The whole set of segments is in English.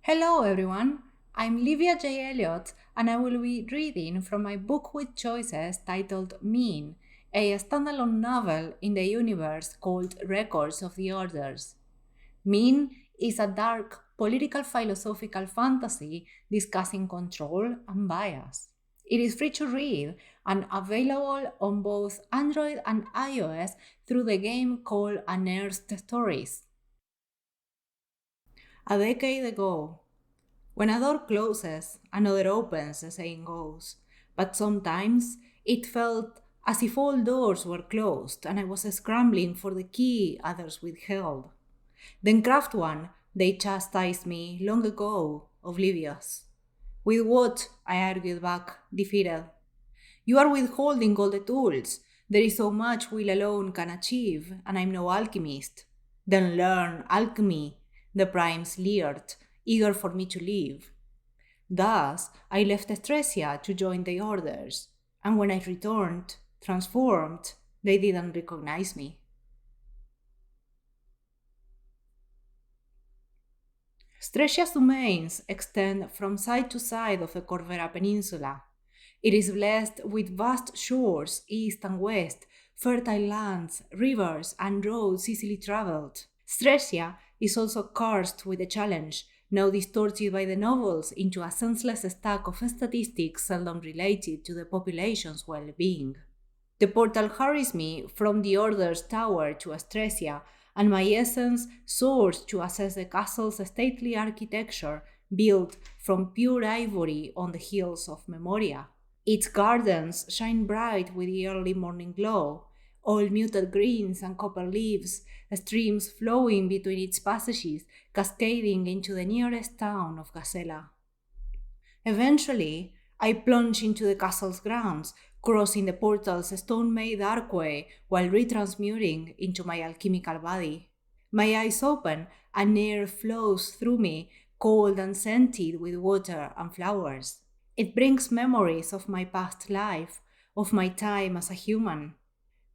Hello everyone, I'm Livia J. Elliott and I will be reading from my book with choices titled Mean, a standalone novel in the universe called Records of the Orders. Mean is a dark political philosophical fantasy discussing control and bias. It is free to read and available on both Android and iOS through the game called Unearthed Stories. A decade ago, when a door closes, another opens, the saying goes. But sometimes it felt as if all doors were closed and I was scrambling for the key others withheld. Then craft one, they chastised me long ago, oblivious. With what? I argued back, defeated. You are withholding all the tools. There is so much will alone can achieve, and I'm no alchemist. Then learn alchemy, the primes leered, eager for me to leave. Thus, I left Estresia to join the orders, and when I returned, transformed, they didn't recognize me. Stresia's domains extend from side to side of the Corvera Peninsula. It is blessed with vast shores east and west, fertile lands, rivers, and roads easily traveled. Stresia is also cursed with a challenge, now distorted by the novels into a senseless stack of statistics seldom related to the population's well-being. The portal hurries me from the Order's tower to Astresia, and my essence soars to assess the castle's stately architecture built from pure ivory on the hills of Memoria. Its gardens shine bright with the early morning glow, all muted greens and copper leaves, streams flowing between its passages, cascading into the nearest town of Gazella. Eventually, I plunge into the castle's grounds, crossing the portal's stone-made archway while retransmuting into my alchemical body. My eyes open, and air flows through me, cold and scented with water and flowers. It brings memories of my past life, of my time as a human.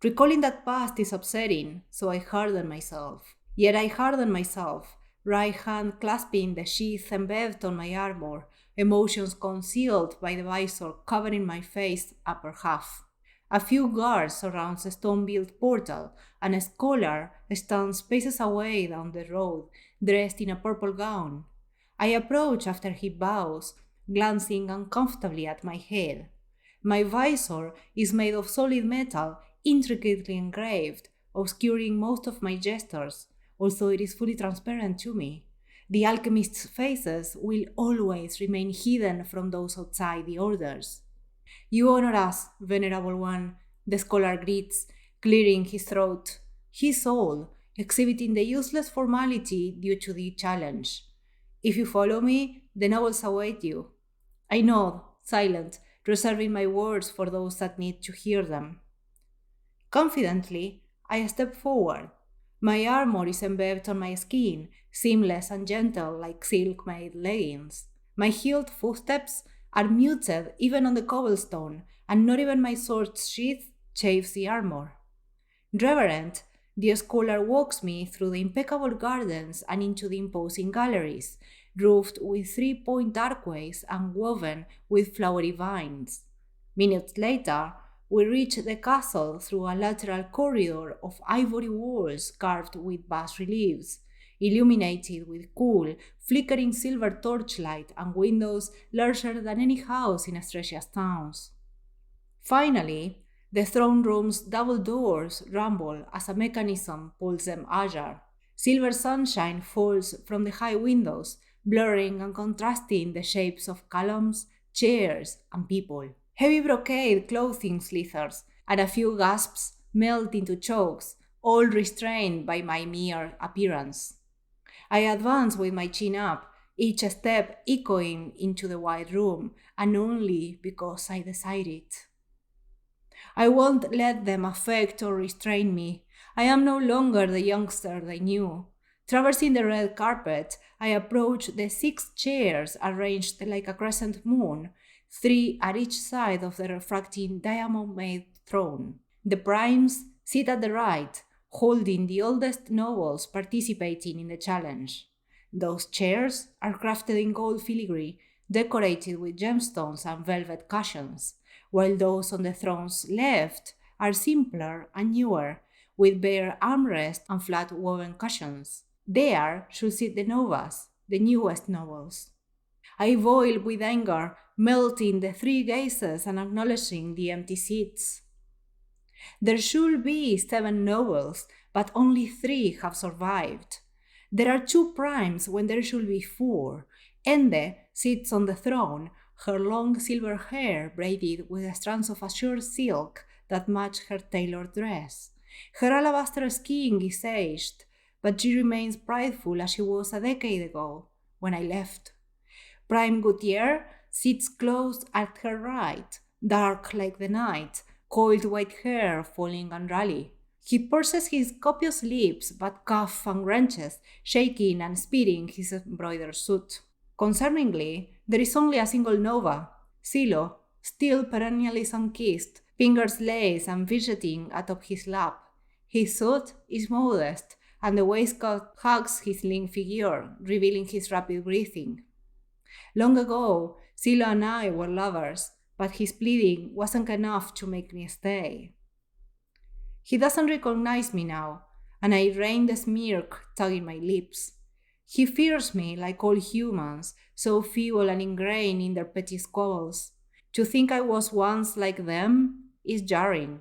Recalling that past is upsetting, so I harden myself. Yet I harden myself, right hand clasping the sheath embedded on my armor, emotions concealed by the visor covering my face upper half. A few guards surround the stone-built portal, and a scholar stands paces away down the road, dressed in a purple gown. I approach after he bows, glancing uncomfortably at my head. My visor is made of solid metal, intricately engraved, obscuring most of my gestures, although it is fully transparent to me. The alchemist's faces will always remain hidden from those outside the orders. You honor us, venerable one, the scholar greets, clearing his throat. His all, exhibiting the useless formality due to the challenge. If you follow me, the nobles await you. I nod, silent, reserving my words for those that need to hear them. Confidently, I step forward. My armor is embedded on my skin, seamless and gentle like silk-made leggings. My heeled footsteps are muted even on the cobblestone, and not even my sword's sheath chafes the armor. Reverent, the scholar walks me through the impeccable gardens and into the imposing galleries, roofed with three-point archways and woven with flowery vines. Minutes later, we reach the castle through a lateral corridor of ivory walls carved with bas reliefs, illuminated with cool, flickering silver torchlight and windows larger than any house in Astrasia's towns. Finally, the throne room's double doors rumble as a mechanism pulls them ajar. Silver sunshine falls from the high windows, blurring and contrasting the shapes of columns, chairs, and people. Heavy brocade clothing slithers, and a few gasps melt into chokes, all restrained by my mere appearance. I advance with my chin up, each step echoing into the wide room, and only because I desire it. I won't let them affect or restrain me. I am no longer the youngster they knew. Traversing the red carpet, I approach the 6 chairs arranged like a crescent moon, 3 at each side of the refracting diamond-made throne. The primes sit at the right, holding the oldest nobles participating in the challenge. Those chairs are crafted in gold filigree, decorated with gemstones and velvet cushions, while those on the throne's left are simpler and newer, with bare armrests and flat woven cushions. There should sit the novas, the newest nobles. I boil with anger, melting the three gazes and acknowledging the empty seats. There should be 7 nobles, but only 3 have survived. There are 2 primes when there should be 4. Ende sits on the throne, her long silver hair braided with strands of azure silk that match her tailored dress. Her alabaster skin is aged, but she remains prideful as she was a decade ago, when I left. Prime Gutierre sits close at her right, dark like the night, coiled white hair falling unruly. He purses his copious lips, but cough and wrenches, shaking and spitting his embroidered suit. Concerningly, there is only a single nova, Silo, still perennially sun-kissed, fingers laced and fidgeting atop his lap. His suit is modest, and the waistcoat hugs his lean figure, revealing his rapid breathing. Long ago, Silo and I were lovers, but his pleading wasn't enough to make me stay. He doesn't recognize me now, and I rein the smirk tugging my lips. He fears me like all humans, so feeble and ingrained in their petty squabbles. To think I was once like them is jarring.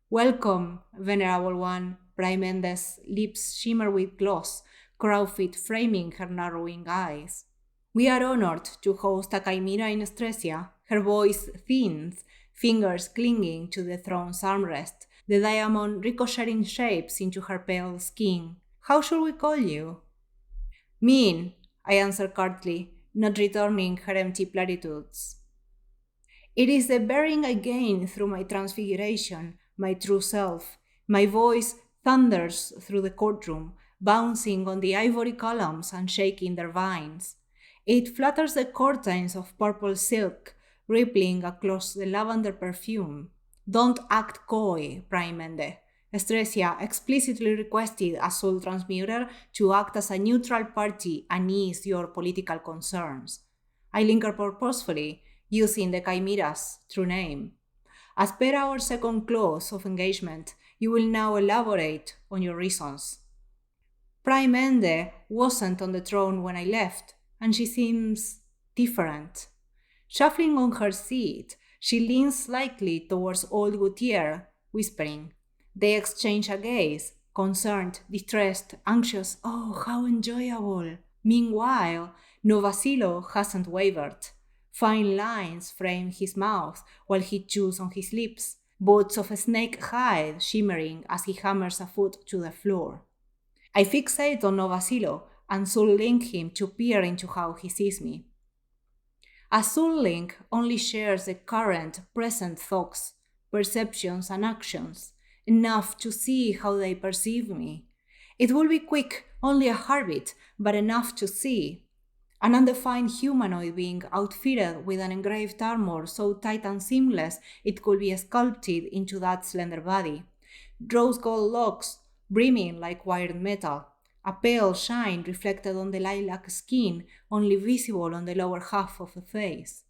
Welcome, venerable one, Prime Ende's lips shimmer with gloss, crowfeet framing her narrowing eyes. We are honored to host a chimera in Estresia. Her voice thins, fingers clinging to the throne's armrest, the diamond ricocheting shapes into her pale skin. How should we call you? Min, I answer curtly, not returning her empty platitudes. It is the bearing I gain through my transfiguration, my true self. My voice thunders through the courtroom, bouncing on the ivory columns and shaking their vines. It flutters the curtains of purple silk, rippling across the lavender perfume. Don't act coy, Prime Ende. Estresia explicitly requested a soul transmuter to act as a neutral party and ease your political concerns. I linger purposefully, using the chimera's true name. As per our second clause of engagement, you will now elaborate on your reasons. Prime Ende wasn't on the throne when I left, and she seems different. Shuffling on her seat, she leans slightly towards old Gutierre, whispering. They exchange a gaze, concerned, distressed, anxious. Oh, how enjoyable! Meanwhile, Novasilo hasn't wavered. Fine lines frame his mouth while he chews on his lips, boots of snake hide shimmering as he hammers a foot to the floor. I fixate on Novasilo and soul link him to peer into how he sees me. A soul link only shares the current, present thoughts, perceptions, and actions, enough to see how they perceive me. It will be quick, only a heartbeat, but enough to see. An undefined humanoid being outfitted with an engraved armor so tight and seamless it could be sculpted into that slender body. Rose gold locks, brimming like wired metal. A pale shine reflected on the lilac skin, only visible on the lower half of the face.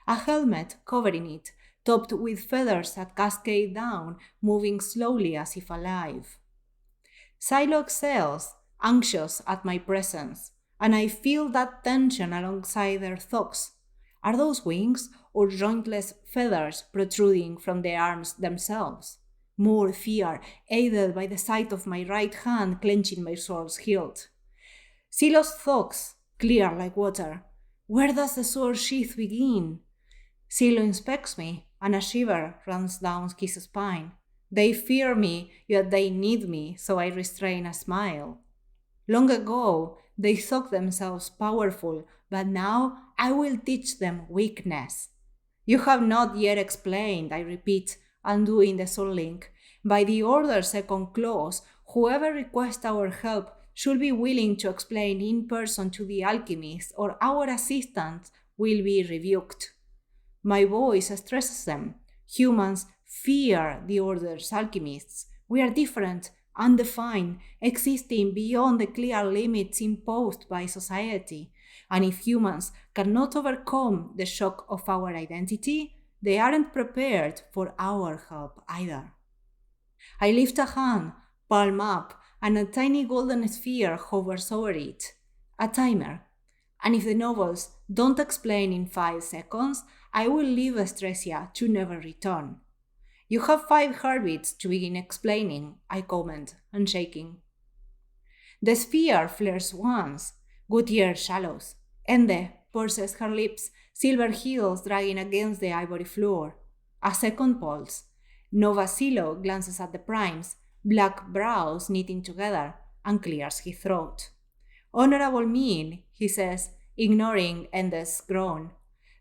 A helmet covering it, topped with feathers that cascade down, moving slowly as if alive. Silo exhales, anxious at my presence, and I feel that tension alongside their thoughts. Are those wings or jointless feathers protruding from the arms themselves? More fear, aided by the sight of my right hand clenching my sword's hilt. Silo's thoughts, clear like water. Where does the sword sheath begin? Silo inspects me, and a shiver runs down his spine. They fear me, yet they need me, so I restrain a smile. Long ago, they thought themselves powerful, but now I will teach them weakness. You have not yet explained, I repeat, undoing the soul link. By the order second clause, whoever requests our help should be willing to explain in person to the alchemist, or our assistants will be rebuked. My voice stresses them. Humans fear the order's alchemists. We are different, undefined, existing beyond the clear limits imposed by society. And if humans cannot overcome the shock of our identity, they aren't prepared for our help either. I lift a hand, palm up, and a tiny golden sphere hovers over it. A timer. And if the novels don't explain in 5 seconds, I will leave Estresia to never return. You have 5 heartbeats to begin explaining, I comment, unshaking. The sphere flares once, Gutierrez shallows. Ende purses her lips, silver heels dragging against the ivory floor. A second pulse. Nova Silo glances at the primes, black brows knitting together, and clears his throat. Honorable mean, he says, ignoring Ende's groan.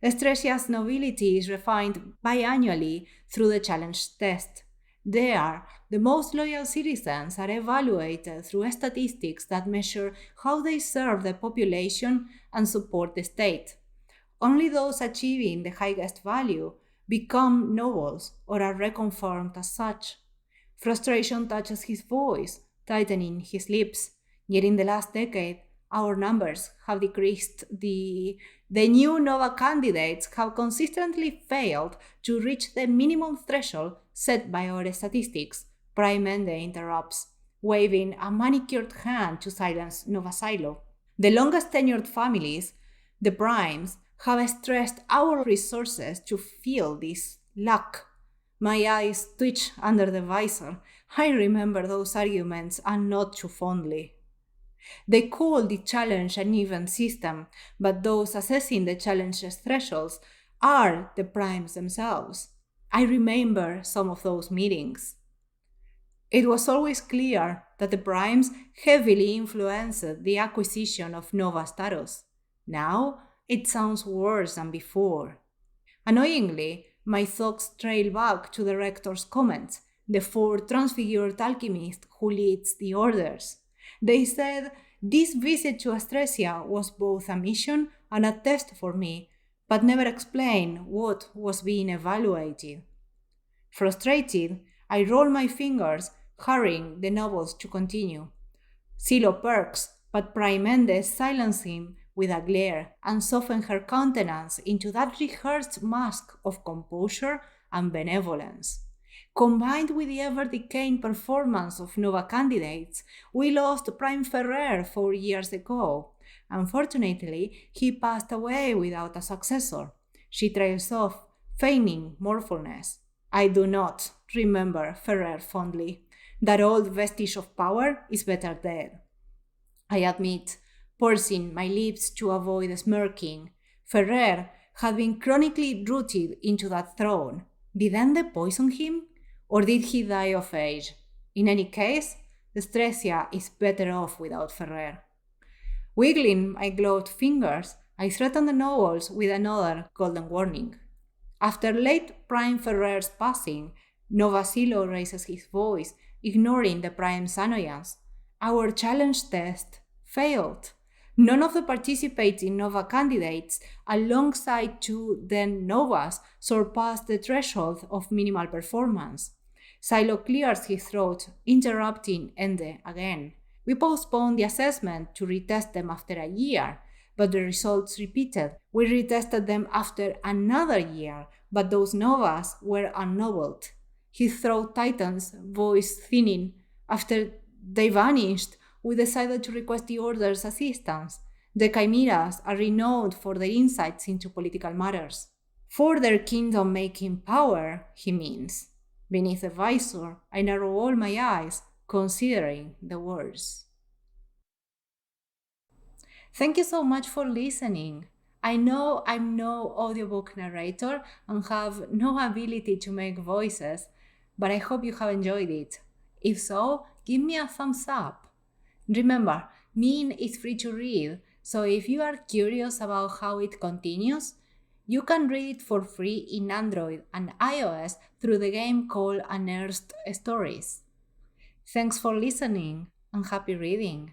Estresia's nobility is refined biannually through the challenge test. There, the most loyal citizens are evaluated through statistics that measure how they serve the population and support the state. Only those achieving the highest value become nobles or are reconfirmed as such. Frustration touches his voice, tightening his lips. Yet in the last decade, our numbers have decreased. The new Nova candidates have consistently failed to reach the minimum threshold set by our statistics. Prime Ende interrupts, waving a manicured hand to silence Nova Silo. The longest tenured families, the primes, have stressed our resources to fill this lack. My eyes twitch under the visor. I remember those arguments and not too fondly. They call the challenge an even system, but those assessing the challenge's thresholds are the primes themselves. I remember some of those meetings. It was always clear that the primes heavily influenced the acquisition of Nova status. Now, it sounds worse than before. Annoyingly, my thoughts trail back to the rector's comments, the 4 transfigured alchemists who leads the orders. They said this visit to Astresia was both a mission and a test for me, but never explained what was being evaluated. Frustrated, I roll my fingers, hurrying the nobles to continue. Silo perks, but Prime Ende silenced him with a glare and softened her countenance into that rehearsed mask of composure and benevolence. Combined with the ever-decaying performance of Nova candidates, we lost Prime Ferrer 4 years ago. Unfortunately, he passed away without a successor. She trails off, feigning mournfulness. I do not remember Ferrer fondly. That old vestige of power is better dead. I admit, pursing my lips to avoid smirking. Ferrer had been chronically rooted into that throne. Did Ende poison him? Or did he die of age? In any case, Estresia is better off without Ferrer. Wiggling my gloved fingers, I threaten the nobles with another golden warning. After late Prime Ferrer's passing, Nova Silo raises his voice, ignoring the Prime's annoyance. Our challenge test failed. None of the participating Nova candidates, alongside 2 then Novas, surpassed the threshold of minimal performance. Silo clears his throat, interrupting Ende again. We postponed the assessment to retest them after a year, but the results repeated. We retested them after another year, but those Novas were unnobled. His throat tightens, voice thinning. After they vanished, we decided to request the Order's assistance. The Chimeras are renowned for their insights into political matters. For their kingdom-making power, he means. Beneath the visor, I narrow all my eyes, considering the words. Thank you so much for listening. I know I'm no audiobook narrator and have no ability to make voices, but I hope you have enjoyed it. If so, give me a thumbs up. Remember, Mean is free to read, so if you are curious about how it continues, you can read it for free in Android and iOS through the game called Unearthed Stories. Thanks for listening and happy reading.